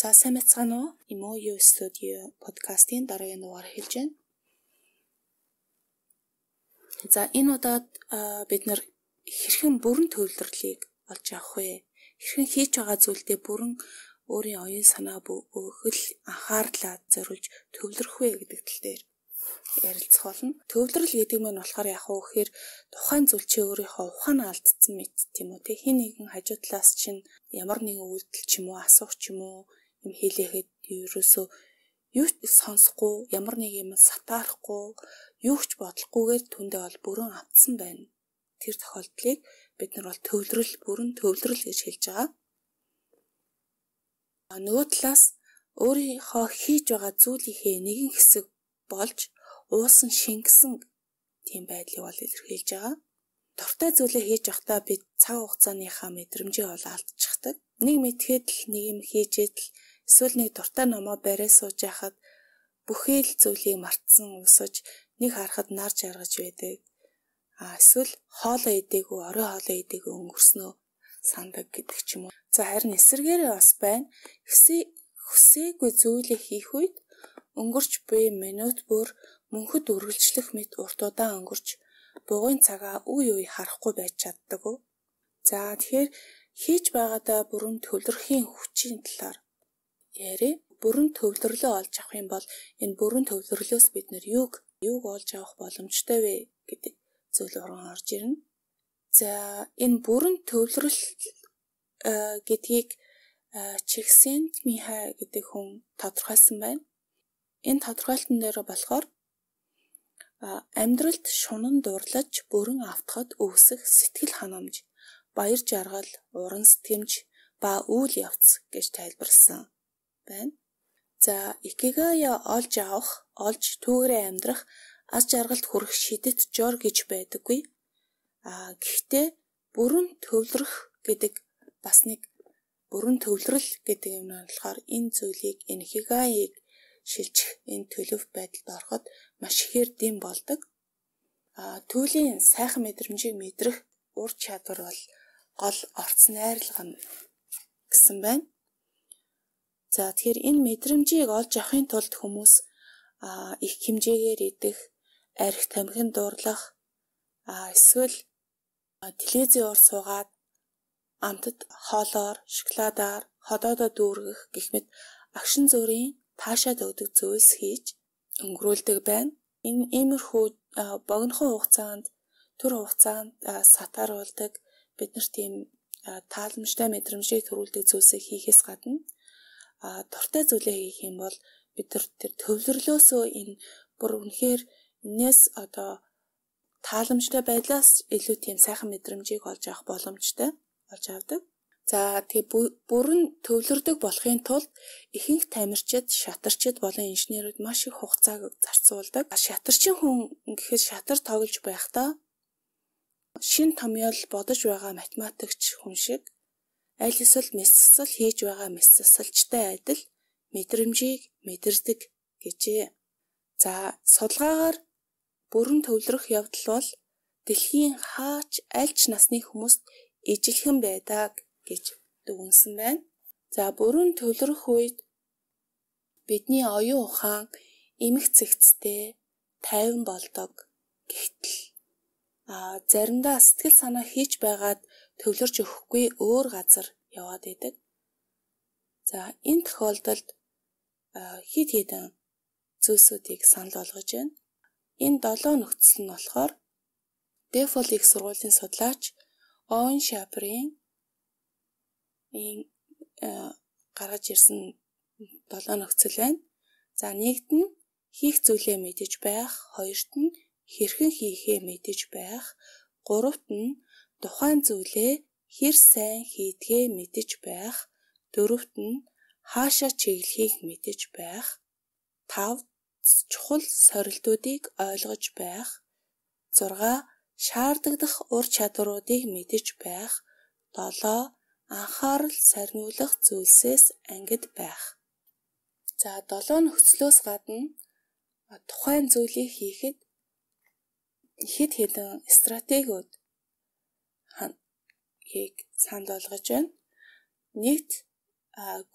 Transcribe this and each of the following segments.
За сайн мэцгаана уу? Imo студио подкастын дараагийн дугаар хэлж байна. За энэ удаад бид нэр хэрхэн бүрэн төвлөрлийг олж авах вэ? Хэрхэн хийж байгаа зүйлдээ бүрэн өөрийн оюун санаа бүхэл анхаарлаа зориулж төвлөрөх вэ гэдэг тал дээр ярилцах болно. Төвлөрөл гэдэг нь болохоор яг уу гэхээр тухайн зүйл чи өөрийнхөө ухаанаа алдсан мэт тийм үү? Тэг хин нэгэн хажуу талаас чинь ямар нэгэн үйлдэл ч юм уу, асуух ч юм уу юм хэлээхэд ерөөсөө юу ч сонсохгүй, ямар нэг юм сатаарахгүй, юу ч бодлохгүйгээр түндээ бол бүрэн автсан байна. Тэр тохиолдлыг бид нар бол бүрэн төвлөрөл гэж хэлж байгаа. Нөгөө талаас өөрийнхөө хийж байгаа зүйлийнхээ нэгэн хэсэг болж уусан шингэсэн тийм байдлыг бол илэрхийлж байгаа. Дуртай зүйлээ хийж явахдаа бид цаг хугацааныхаа мэдрэмжийг бол алдчихдаг. Нэг мэдхэд л нэг юм хийжээд л эсвэл нэг дуртай номоо барай сууж яхад бүхий л зүйлийг мартсан усаж нэг харахад нар жаргаж байдаг. Эсвэл хоолоо идээгүй, орой хоолоо идээгүй өнгөрснөө сандаг гэдэг ч юм уу. За харин эсвэргээрээ бас байна. Хүсээгүй зүйлээ хийх үед өнгөрч буй минут бүр мөнхөд үргэлжлэх мэт урт удаан өнгөрч бугын цагаа үе үе харахгүй байж чаддаг. За тэгэхээр хийж байгаадаа бүрэн төвлөрөхийн хүчийн талаар ярив. Бүрэн төвлөрлөө олж авах юм бол энэ бүрэн төвлөрлөөс бид нэр юуг олж авах боломжтой вэ гэдэг зүйл руу орж ирнэ. За энэ бүрэн төвлөрөл гэдгийг Чиксент Михай гэдэг хүн тодорхойлсон байна. Энэ тодорхойлтон дээр болохоор амьдралд шунан дурлаж бүрэн автахад үүсэх сэтгэл ханамж, баяр жаргал, уран сэтгэмж ба үйл явц гэж тайлбарласан байна. За икигая олж түүгээрээ амьдрах, аз жаргалд хүрэх шидэт жор гэж байдаггүй. Гэхдээ бүрэн төвлөрөх гэдэг бас нэг бүрэн төвлөрөл гэдэг юм болохоор энэ зүйлийг энэ икигаяыг шилжих энэ төлөв байдалд ороход маш ихээр дэм болдог. Түүлийн сайхан мэдрэмжийг мэдрэх ур чадвар бол гол орц найрлага гэсэн байна. За тэгэхээр энэ мэдрэмжийг олж авахын тулд хүмүүс их хэмжээгээр идэх, арх тамхин дуурлах, эсвэл телевизийн ор суугаад амтд хоолоор, шоколадаар, ходоодоо дүүргэх гэх мэт агшин зүрийн таашаад өгдөг зүйлс хийж өнгөрүүлдэг байна. Энэ иймэрхүү богинохон хугацаанд сатааруулдаг бид нар тийм тааламжтай мэдрэмжийг төрүүлдэг зүйлсээ хийхээс гадна дуртай зүйлээ хийх юм бол бид нар тэр төвлөрлөөсөө энэ бүр үнэхээр энэс тааламжтай байдлаас илүү тийм сайхан мэдрэмжийг олж авах боломжтой олж авдаг. За тэгээ бүрэн төвлөрдөг болохын тулд ихэнх тамирчид, шатарчид болон инженерүүд маш их хугацааг зарцуулдаг. Шатарчин хүн гэхэд шатар тоглож байхдаа шин томьёол бодож байгаа математикч хүн шиг аль эсвэл мэс засал хийж байгаа мэс засалчтай адил мэдрэмжийг мэдэрдэг гэжээ. За судалгаагаар бүрэн төвлөрөх явдал бол дэлхийн хаач аль ч насны хүмүүст ижилхэн байдаг гэж дүгнсэн байна. За бүрэн төвлөрөх үед бидний оюун ухаан эмх цэгцтэй, тайван болдог. Гэвтэл заримдаа сэтгэл санаа хийж байгаад төвлөрч өгөхгүй өөр газар яваад идэг. За энэ тохиолдолд хэд хэдэн зүйлсүүдийг санал болгож байна. Энэ 7 нөхцөл нь болохоор Дефол их сургуулийн судлаач Оуэн Шаприйн гаргаж ирсэн 7 нөхцөл байна. За нэгт нь хийх зүйлээ мэдэж байх, хоёрт нь хэрхэн хийхээ мэдэж байх, гуравт нь тухайн зүйлээ хэр сайн хийдгээ мэдэж байх, дөрөвт нь хаашаа чиглэхийг мэдэж байх, 5 чухал сорилтуудыг ойлгож байх, 6 шаардагдах ур чадваруудыг мэдэж байх, 7 анхаарал сарниулах зүйлсээс ангид байх. За 7 нөхцлөөс гадна тухайн зүйлийг хийхэд хэд хэдэн стратегиуд санал болгож байна. Нэгт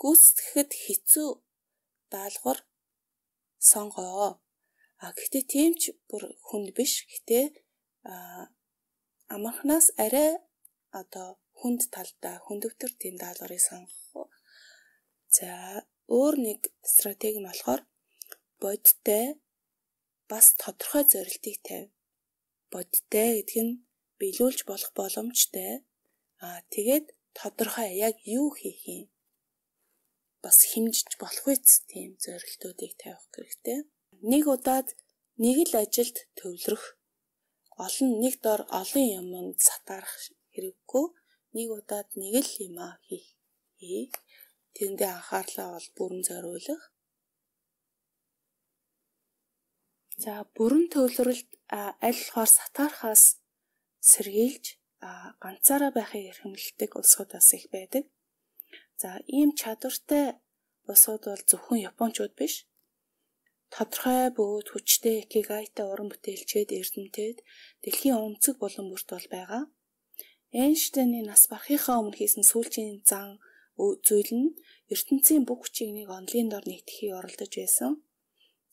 гүйцэтгэхэд хэцүү даалгавар сонгоо. Гэхдээ тийм ч бүр хүнд биш. Гэхдээ амархнаас арай хүнд талдаа хүндөвтөр тийм даалгаврыг сонгох. За өөр нэг стратеги нь болохоор бодиттой бас тодорхой зорилтыг тавь. Бодиттой гэдэг нь биелүүлж болох боломжтой. Тэгээд тодорхой яг юу хийх юм бас хэмжиж болох үст тийм зорилтуудыг тавих хэрэгтэй. Нэг удаад нэг л ажилд төвлөрөх, нэг дор олон юмд сатаарах хэрэггүй. Нэг удаад нэг л юм хийх. Тэндээ анхаарлаа бол бүрэн зориулах. За бүрэн төвлөрөлт аль болохоор сатаархаас сэргийлж ганцаараа байхыг эрхэмлдэг улсууд бас их байдаг. За ийм чадвартай улсууд бол зөвхөн Япончууд биш. Тодорхой бөгөөд хүчтэй икигайтай уран бүтээлчид эрдэмтэд дэлхийн өнцөг булан бүрт бол байгаа. Эйнштейний нас барахынхаа өмнө хийсэн сүүлчийн зан зүйл нь ертөнцийн бүх хүчийг нэг онолын дор нэгтгэхийг оролдож байсан.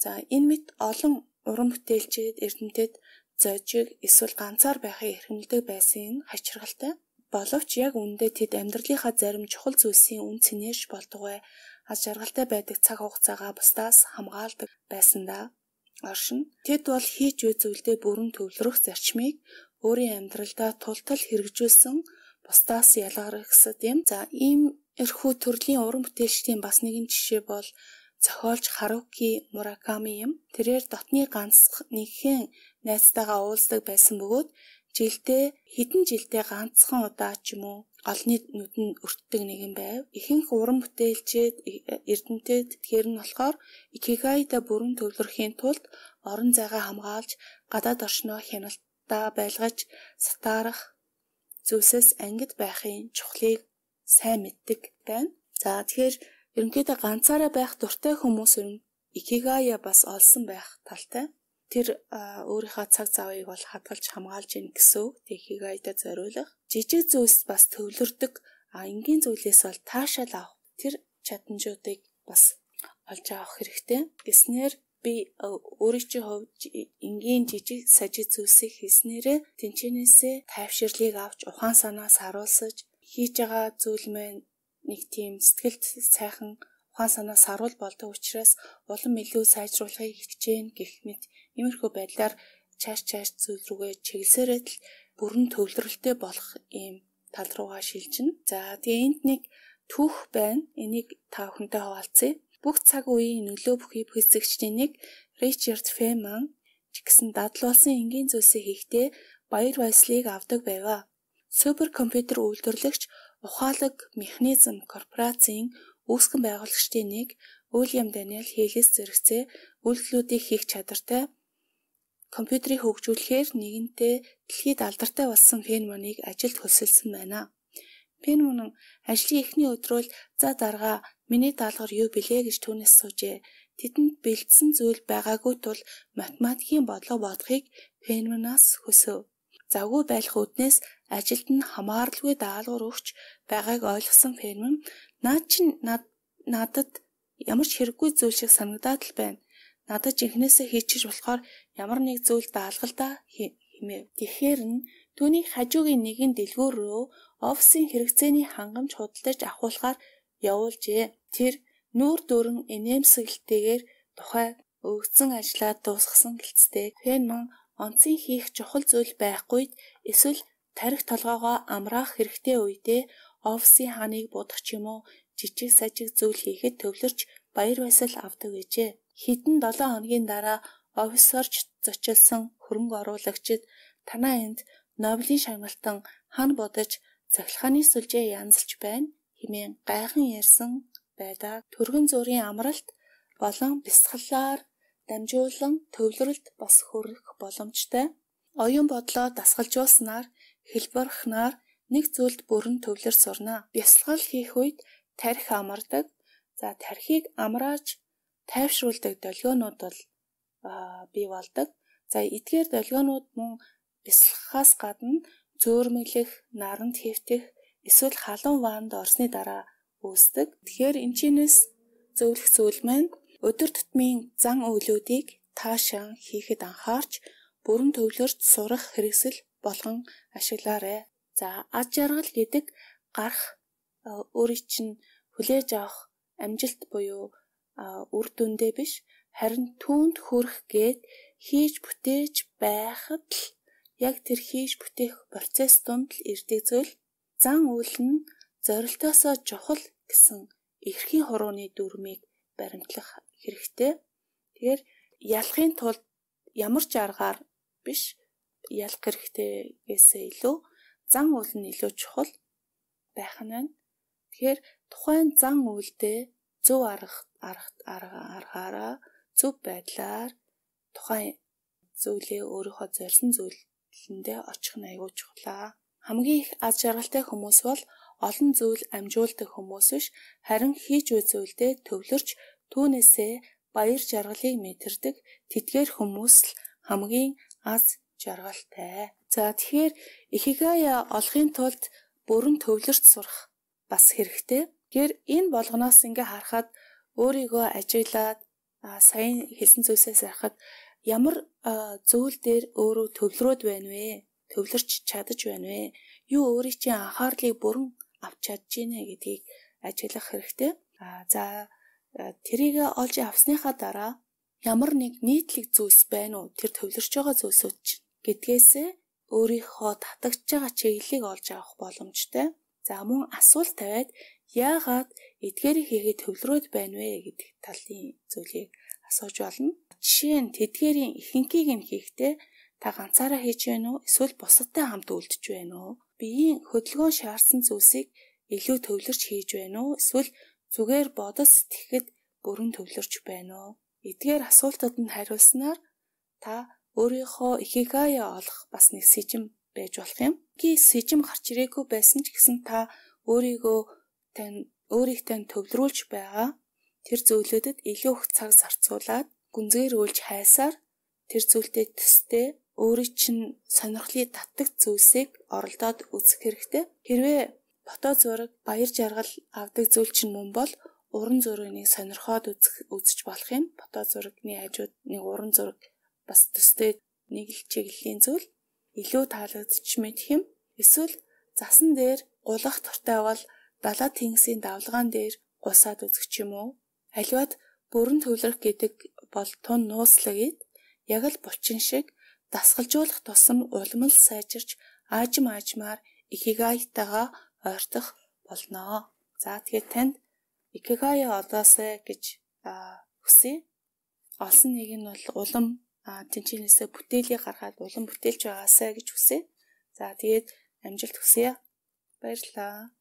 За энэ мэт олон уран бүтээлчид эрдэмтэд зожиг эсвэл ганцаар байхыг эрхэмлдэг байсан нь хачиргалтай. Боловч яг үүндээ тэд амьдралынхаа зарим чухал зүйлсийн үн цэнээрч болдгоо аз жаргалтай байдаг цаг хугацаагаа бусдаас хамгаалдаг байсандаа оршин. Тэд бол хийж үе зүйлдээ бүрэн төвлөрөх зарчмыг өөрийн амьдралдаа тултал хэрэгжүүлсэн бусдаас ялгархсад юм. За ийм эрхүү төрлийн уран бүтээлчдийн бас нэгэн жишээ бол зохиолч Харуки Мураками юм. Тэрээр дотны ганц нэгэн найзтайгаа уулздаг байсан бөгөөд хэдэн жилдээ ганцхан удаа ч юм уу олны нүдэнд өртдөг нэгэн байв. Ихэнх уран бүтээлчид эрдэмтэд тэгэхээр нь болохоор икигайда бүрэн төвлөрөхийн тулд орон зайгаа хамгаалж гадаад оршноо хяналтаа байлгаж сатаарах зүйлсээс ангид байхын чухлыг сайн мэддэг байна. За тэгэхээр ерөнхийдөө ганцаараа байх дуртай хүмүүс икигая бас олсон байх талтай. Тэр өөрийнхөө цаг завыг бол хадгалж хамгаалж ийн гэсэн үг. Икигайда зориулах. Жижиг зүйлс бас төвлөрдөг. Энгийн зүйлээс бол таашаал авах. Тэр чадамжуудыг бас олж авах хэрэгтэй. Гэснээр би өөрийнхөө хувьд энгийн жижиг сажиг зүйлсийг хийснээрээ тэнцэнээсээ тайвширлыг авч ухаан санаас харуулсаж хийж байгаа зүйл маань нэг тийм сэтгэлд сайхан ухаан санаас харуул болдог учраас улам илүү сайжруулахыг хичээн гэх мэт иймэрхүү байдлаар чааш зүйл рүүгээ чиглэсээрээ л бүрэн төвлөрөлтэй болох ийм тал руугаа шилжинэ. За тэгээ энд нэг түүх байна. Энийг та бүхэнтэй хуваалцъя. Бүх цаг үеийн нөлөө бүхий физикчдийн нэг Ричард Фейман ч гэсэн дадлуулсан энгийн зүйлсийг хийхдээ баяр баясгалыг авдаг байваа. Суперкомпьютер үйлдвэрлэгч ухаалаг механизм корпорацийн үүсгэн байгуулагчдын нэг Уильям Даниэл Хейлс зэрэгцээ үйлдэлүүдийг хийх чадвартай компьютерийг хөгжүүлэхээр нэгэнтээ дэлхийд алдартай болсон Фейнманыг ажилд хөлсөлсөн байна. Фейнман ажлын эхний өдрөө за дарга миний даалгавар юу билээ гэж түүнээс суужээ. Тэдэнд бэлдсэн зүйл байгаагүй тул математикийн бодлого бодохыг Фейнманаас хүсв. Завгүй байх үднээс ажилд нь хамааралгүй даалгавар өгч байгааг ойлгосон Фейнман надад ямар ч хэрэггүй зүйл шиг санагдаад л байна. Надад жинхнээсээ хийчих болохоор ямар нэг зүйл даалгалдаа хэмэв. Тэгэхээр нь түүний хажуугийн нэгэн дэлгүүр рүү офисын хэрэгцээний хангамж худалдаж авахуулахаар явуулжээ. Тэр нүүр дөрөн инээмсэглэлтэйгээр тухай өгсөн ажлаа дуусгасан гэлцтэй. Фейнман онцын хийх чухал зүйл байхгүйд эсвэл тарих толгоогоо амраах хэрэгтэй үедээ офисын хааныг будах ч юм уу жижиг сажиг зүйл хийхэд төвлөрч баяр баясгал авдаг гэжээ. Хэдэн 7 хоногийн дараа офисорч зочилсон хөрөнгө оруулагчид танаа энд Нобелийн шагналтан хан будаж цахилгааны сүлжээ янзалж байна хэмээн гайхан ярьсан байдаг. Төргөн зүрийн амралт болон бясалгалаар дамжуулан төвлөрөлт бас хүрэх боломжтой. Оюун бодлоо дасгалжуулснаар хэлбэрхнаар нэг зүйлд бүрэн төвлөр сурна. Бясалгал хийх үед тарих амардаг. За тархийг амрааж тайвшруулдаг долгионууд бол бий болдог. За эдгээр долгионууд мөн бясалгахаас гадна зөөрмөглөх, наранд хэвтэх, эсвэл халуун ваанд орсны дараа үүсдэг. Тэгэхээр энэчнээс зөвлөх зүйл маань өдөр тутмын зан үйлүүдийг таашаан хийхэд анхаарч бүрэн төвлөрч сурах хэрэгсэл болгон ашиглаарай. За аз жаргал гэдэг гарах өөрийн чинь хүлээж авах амжилт буюу үр дүндээ биш харин түүнд хүрэх гээд хийж бүтээж байхад л яг тэр хийж бүтээх процесс донд л ирдэг зүйл. Зан үйл нь зорилтоосоо чухал гэсэн эрхийн хурууны дүрмийг баримтлах хэрэгтэй. Тэгэхээр ялахын тулд ямар ч аргаар биш ялах хэрэгтэйгээсээ илүү зан үйл нь илүү чухал байх нь байна. Тэгэхээр тухайн зан үйлдээ зөв аргаараа зөв байдлаар тухайн зүйлээ өөрийнхөө зорьсон зүйлэндээ очих нь аюул чухлаа. Хамгийн их аз жаргалтай хүмүүс бол олон зүйл амжуулдаг хүмүүс биш харин хийж буй зүйлдээ төвлөрч түүнээсээ баяр жаргалыг мэдэрдэг тэдгээр хүмүүс л хамгийн аз жаргалтай. За тэгэхээр икигая олохын тулд бүрэн төвлөрч сурах бас хэрэгтэй. Тэгэхээр энэ болгоноос ингээ харахад өөрийгөө ажиглаад саяны хэлсэн зүйлсээс харахад ямар зүйл дээр өөрөө төвлөрөөд байна вэ? Төвлөрч чадаж байна вэ? Юу өөрийн чинь анхаарлыг бүрэн авч чадж гинэ гэдгийг ажиглах хэрэгтэй. За тэрийг олж авсныхаа дараа ямар нэг нийтлэг зүйлс байна уу? Тэр төвлөрч байгаа зүйлсүүд чинь гэдгээсээ өөрийнхөө татагч байгаа чиглэлийг олж авах боломжтой. За мөн асуулт тавиад яагаад эдгээрийг хийгээд төвлөрөөд байна вэ гэдэг талын зүйлийг асууж болно. Жишээ нь тэдгээрийн ихэнхийг нь хийхдээ та ганцаараа хийж байна уу? Эсвэл бусадтай хамт үлдэж байна уу? Биеийн хөдөлгөөн шаардсан зүйлсийг илүү төвлөрч хийж байна уу? Эсвэл зүгээр бодож сэтгэхэд бүрэн төвлөрч байна уу? Эдгээр асуултууд нь хариулснаар та өөрийнхөө икигая олох бас нэг сэжим байж болох юм. Сэжим гарч ирээгүй байсан ч гэсэн та өөрийгөө төвлөрүүлж байгаа тэр зүйлүүдэд илүү их цаг зарцуулаад гүнзгийрүүлж хайсаар тэр зүйлтэй төстэй өөрийн чинь сонирхлыг татдаг зүйлсийг оролдоод үзэх хэрэгтэй. Хэрвээ фото зураг баяр жаргал авдаг зүйл чинь мөн бол уран зургийг сонирхоод үзэж болох юм. Фото зурагны хажууд нэг уран зураг бас төстэй нэг л чиглэлийн зүйл илүү таалагдчих мэдэх юм. Эсвэл засан дээр гулгах туртай бол далаа тэнгисийн давлгаан дээр гусаад үзэх ч юм уу. Аливаад бүрэн төвлөрөх гэдэг бол тун нууцлагид яг л булчин шиг дасгалжуулах тусам улам л сайжирч аажмаар икигайтайгаа ойртох болно. За тэгээд танд икигая олоосай гэж хүсье. Олсон нэг нь бол улам тэнцэнээсээ бүтээлийг гаргаад улам бүтээлж байгаасай гэж хүсье. За тэгээд амжилт хүсье. Баярлалаа.